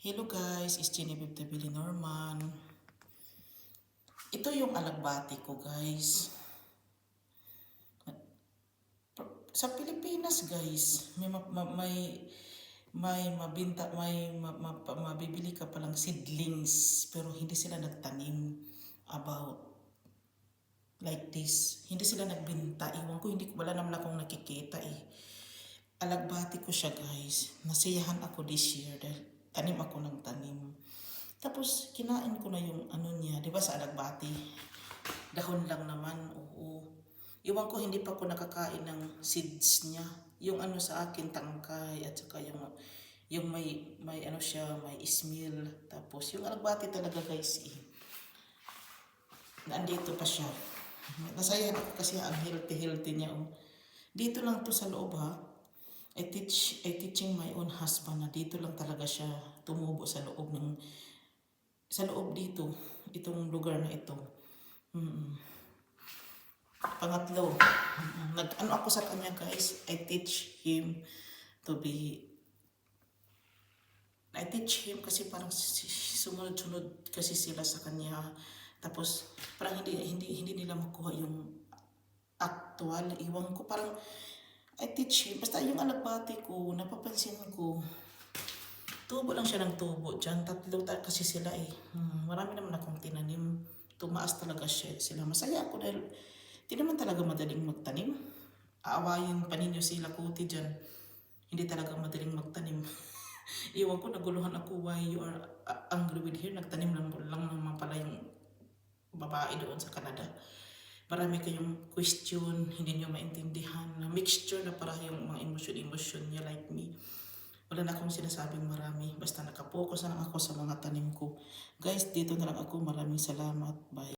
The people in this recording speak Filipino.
Hello guys, it's Genevieve Tabili Norman. Ito yung alagbati ko guys. Sa Pilipinas guys, may mabinta, mabibili ka palang seedlings pero hindi sila nagtanim about like this. Hindi sila nagbinta. Iwan ko, wala naman akong nakikita eh. Alagbati ko siya guys. Nasiyahan ako this year dahil tanim ako ng tanim. Tapos kinain ko na yung ano niya, 'di ba sa alagbati? Dahon lang naman, oo. Iwan ko, hindi pa ako nakakain ng seeds niya. Yung ano sa akin tangkay at saka yung may ano siya, may ismil. Tapos yung alagbati talaga guys eh. Nandito pa siya. Nasaya ako kasi ang healthy niya oh. Dito lang to sa loob ha. I teaching my own husband na dito lang talaga siya tumubo sa loob dito, itong lugar na ito. Pangatlo, nag-ano ako sa kanya guys, I teach him kasi parang sumunod-sunod kasi sila sa kanya. Tapos parang hindi nila makuha yung actual, iwan ko, parang I teach him. Basta yung alagbati ko, napapansin ko, tubo lang siya ng tubo dyan. Tatlo kasi sila eh. Marami naman akong tinanim. Tumaas talaga sila. Masaya ako dahil di naman talaga madaling magtanim. Aawayin pa ninyo sila kuti dyan. Hindi talaga madaling magtanim. Iwan ko, naguluhan ako why you are angry with here. Nagtanim lang naman pala yung babae doon sa Canada. Marami kayong question, hindi nyo maintindihan. Na mixture na para yung mga emotion niya like me. Wala na akong sinasabing marami. Basta nakapokus na lang ako sa mga tanim ko. Guys, dito na lang ako. Maraming salamat. Bye.